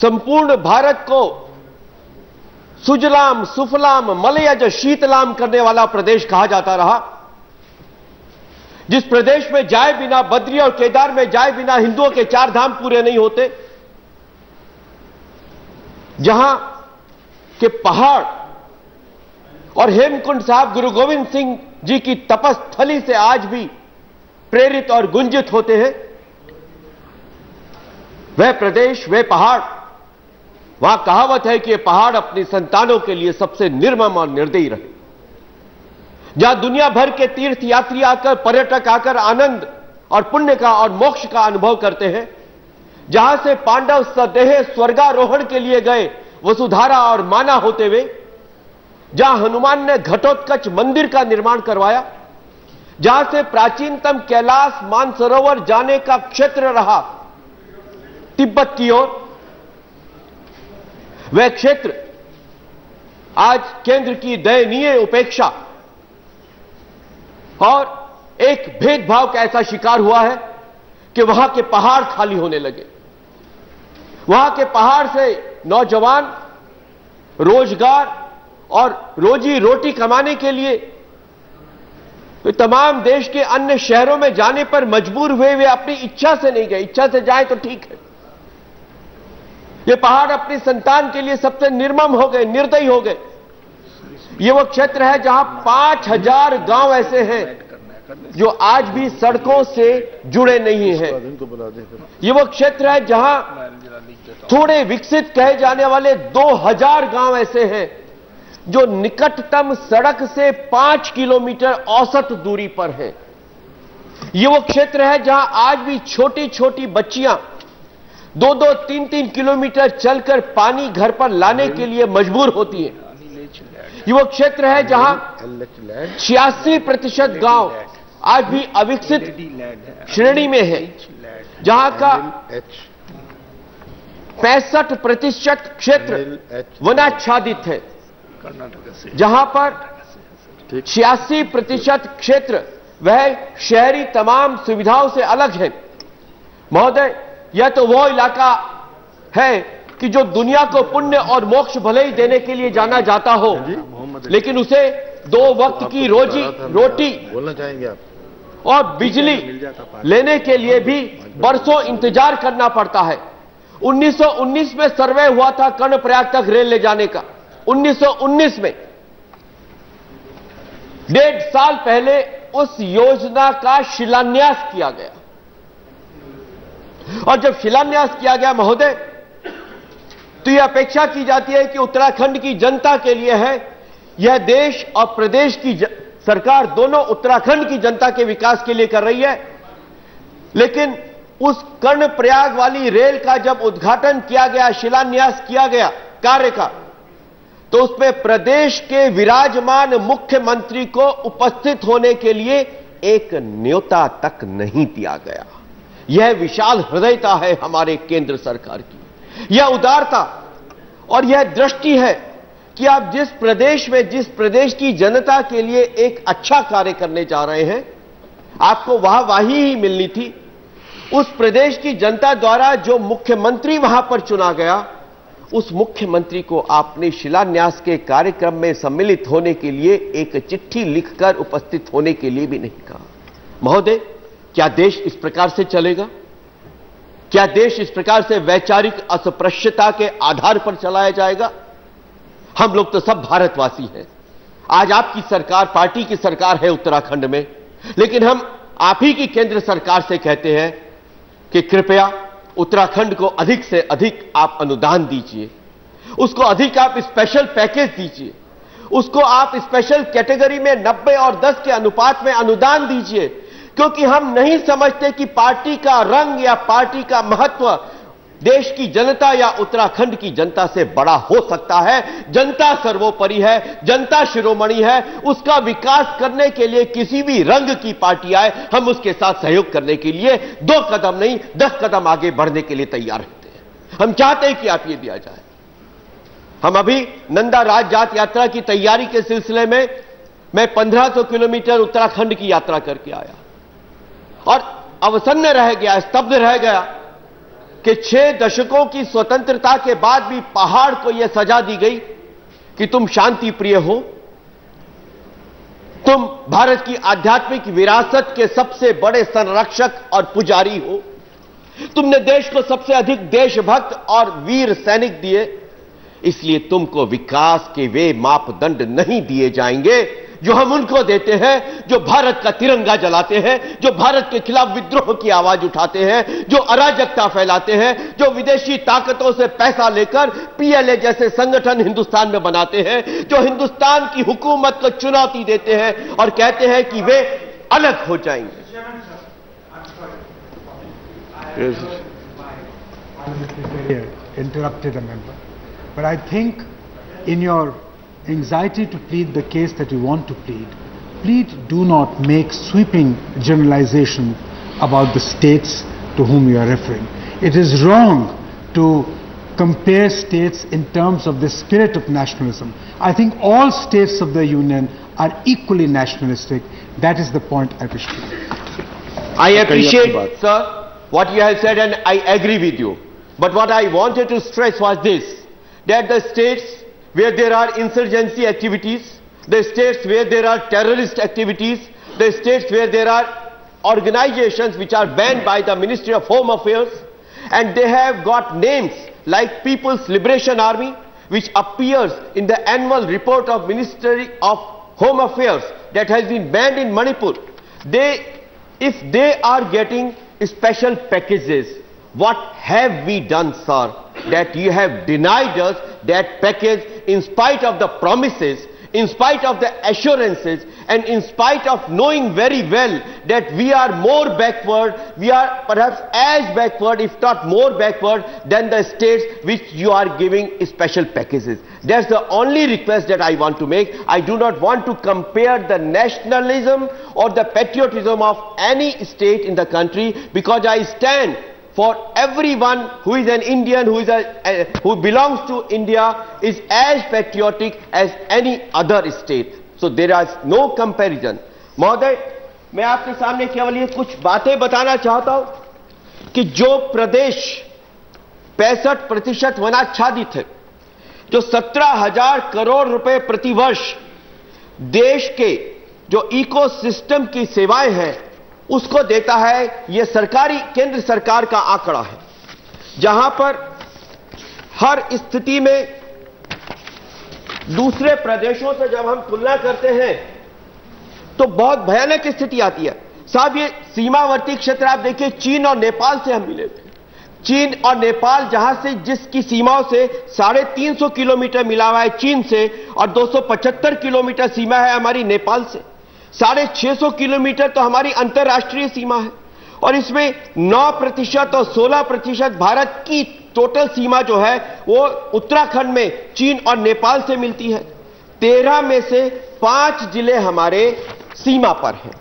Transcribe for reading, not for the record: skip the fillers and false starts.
संपूर्ण भारत को सुजलाम सुफलाम मलयज शीतलाम करने वाला प्रदेश कहा जाता रहा, जिस प्रदेश में जाए बिना, बद्री और केदार में जाए बिना हिंदुओं के 4 धाम पूरे नहीं होते, जहां के पहाड़ और हेमकुंड साहब गुरु गोविंद सिंह जी की तपस्थली से आज भी प्रेरित और गुंजित होते हैं, वह प्रदेश, वह पहाड़, वहां कहावत है कि यह पहाड़ अपनी संतानों के लिए सबसे निर्मम और निर्दयी रहे। जहां दुनिया भर के तीर्थ यात्री आकर, पर्यटक आकर आनंद और पुण्य का और मोक्ष का अनुभव करते हैं, जहां से पांडव सदेह स्वर्गारोहण के लिए गए वसुधारा और माना होते हुए, जहां हनुमान ने घटोत्कच मंदिर का निर्माण करवाया, जहां से प्राचीनतम कैलाश मानसरोवर जाने का क्षेत्र रहा तिब्बत की ओर, वह क्षेत्र आज केंद्र की दयनीय उपेक्षा और एक भेदभाव का ऐसा शिकार हुआ है कि वहां के पहाड़ खाली होने लगे। वहां के पहाड़ से नौजवान रोजगार और रोजी रोटी कमाने के लिए तो तमाम देश के अन्य शहरों में जाने पर मजबूर हुए, वे अपनी इच्छा से नहीं गए। इच्छा से जाए तो ठीक है, ये पहाड़ अपनी संतान के लिए सबसे निर्मम हो गए, निर्दयी हो गए। ये वो क्षेत्र है जहां 5000 गांव ऐसे हैं जो आज भी सड़कों से जुड़े नहीं हैं। ये वो क्षेत्र है जहां थोड़े विकसित कहे जाने वाले 2000 गांव ऐसे हैं जो निकटतम सड़क से 5 किलोमीटर औसत दूरी पर है। ये वो क्षेत्र है जहां आज भी छोटी छोटी बच्चियां 2-2, 3-3 किलोमीटर चलकर पानी घर पर लाने के लिए मजबूर होती हैं। ये वो क्षेत्र है जहां 86% गांव आज भी अविकसित श्रेणी में है, जहां का 65% क्षेत्र वनाच्छादित है, जहां पर 86% क्षेत्र वह शहरी तमाम सुविधाओं से अलग है। महोदय, यह तो वो इलाका है कि जो दुनिया को पुण्य और मोक्ष भले ही देने के लिए जाना जाता हो, लेकिन उसे 2 वक्त की रोटी बोलना चाहेंगे आप और बिजली लेने के लिए भी बरसों इंतजार करना पड़ता है। 1919 में सर्वे हुआ था कर्णप्रयाग तक रेल ले जाने का। 1919 में 1.5 साल पहले उस योजना का शिलान्यास किया गया, और जब शिलान्यास किया गया महोदय, तो यह अपेक्षा की जाती है कि उत्तराखंड की जनता के लिए है। यह देश और प्रदेश की सरकार दोनों उत्तराखंड की जनता के विकास के लिए कर रही है, लेकिन उस कर्णप्रयाग वाली रेल का जब उद्घाटन किया गया, शिलान्यास किया गया कार्य का, तो उसमें प्रदेश के विराजमान मुख्यमंत्री को उपस्थित होने के लिए एक न्योता तक नहीं दिया गया। यह विशाल हृदयता है हमारे केंद्र सरकार की, यह उदारता और यह दृष्टि है कि आप जिस प्रदेश में, जिस प्रदेश की जनता के लिए एक अच्छा कार्य करने जा रहे हैं, आपको वाहवाही ही मिलनी थी। उस प्रदेश की जनता द्वारा जो मुख्यमंत्री वहां पर चुना गया, उस मुख्यमंत्री को आपने शिलान्यास के कार्यक्रम में सम्मिलित होने के लिए एक चिट्ठी लिखकर उपस्थित होने के लिए भी नहीं कहा। महोदय, क्या देश इस प्रकार से चलेगा? क्या देश इस प्रकार से वैचारिक अस्पृश्यता के आधार पर चलाया जाएगा? हम लोग तो सब भारतवासी हैं। आज आपकी सरकार, पार्टी की सरकार है उत्तराखंड में, लेकिन हम आप ही की केंद्र सरकार से कहते हैं कि कृपया उत्तराखंड को अधिक से अधिक आप अनुदान दीजिए, उसको अधिक आप स्पेशल पैकेज दीजिए, उसको आप स्पेशल कैटेगरी में 90 और 10 के अनुपात में अनुदान दीजिए, क्योंकि हम नहीं समझते कि पार्टी का रंग या पार्टी का महत्व देश की जनता या उत्तराखंड की जनता से बड़ा हो सकता है। जनता सर्वोपरि है, जनता शिरोमणि है। उसका विकास करने के लिए किसी भी रंग की पार्टी आए, हम उसके साथ सहयोग करने के लिए 2 कदम नहीं 10 कदम आगे बढ़ने के लिए तैयार रहते हैं। हम चाहते हैं कि आप ये दिया जाए। हम अभी नंदा राजजात यात्रा की तैयारी के सिलसिले में मैं 1500 किलोमीटर उत्तराखंड की यात्रा करके आया और अवसन्न रह गया, स्तब्ध रह गया कि 6 दशकों की स्वतंत्रता के बाद भी पहाड़ को यह सजा दी गई कि तुम शांति प्रिय हो, तुम भारत की आध्यात्मिक विरासत के सबसे बड़े संरक्षक और पुजारी हो, तुमने देश को सबसे अधिक देशभक्त और वीर सैनिक दिए, इसलिए तुमको विकास के वे मापदंड नहीं दिए जाएंगे जो हम उनको देते हैं जो भारत का तिरंगा जलाते हैं, जो भारत के खिलाफ विद्रोह की आवाज उठाते हैं, जो अराजकता फैलाते हैं, जो विदेशी ताकतों से पैसा लेकर पीएलए जैसे संगठन हिंदुस्तान में बनाते हैं, जो हिंदुस्तान की हुकूमत को चुनौती देते हैं और कहते हैं कि वे अलग हो जाएंगे। Interrupted a member, but I think in your anxiety to plead the case that you want to plead do not make sweeping generalization about the states to whom you are referring. It is wrong to compare states in terms of the spirit of nationalism. I think all states of the union are equally nationalistic. That is the point I wish to make. I appreciate, sir, what you have said, and I agree with you. But what I wanted to stress was this, that the states where there are insurgency activities, the states where there are terrorist activities, the states where there are organizations which are banned by the Ministry of Home Affairs, and they have got names like People's Liberation Army, which appears in the annual report of Ministry of Home Affairs that has been banned in Manipur. If they are getting special packages, what have we done, sir, that you have denied us that package in spite of the promises, in spite of the assurances, and in spite of knowing very well that we are more backward, we are perhaps as backward, if not more backward, than the states which you are giving special packages. That's the only request that I want to make. I do not want to compare the nationalism or the patriotism of any state in the country, because I stand for everyone who is an Indian, who belongs to India, is as patriotic as any other state. So there is no comparison. महोदय, मैं आपके सामने केवल ये कुछ बातें बताना चाहता हूं कि जो प्रदेश 65% वनाच्छादित है, जो 17,000 करोड़ रुपए प्रतिवर्ष देश के जो इकोसिस्टम की सेवाएं हैं उसको देता है, यह सरकारी केंद्र सरकार का आंकड़ा है, जहां पर हर स्थिति में दूसरे प्रदेशों से जब हम तुलना करते हैं तो बहुत भयानक स्थिति आती है। साहब, ये सीमावर्ती क्षेत्र आप देखिए, चीन और नेपाल से हम मिले थे। चीन और नेपाल, जहां से जिसकी सीमाओं से 350 किलोमीटर मिला हुआ है चीन से, और 275 किलोमीटर सीमा है हमारी नेपाल से। 650 किलोमीटर तो हमारी अंतर्राष्ट्रीय सीमा है, और इसमें 9% और 16% भारत की टोटल सीमा जो है वो उत्तराखंड में चीन और नेपाल से मिलती है। 13 में से 5 जिले हमारे सीमा पर हैं।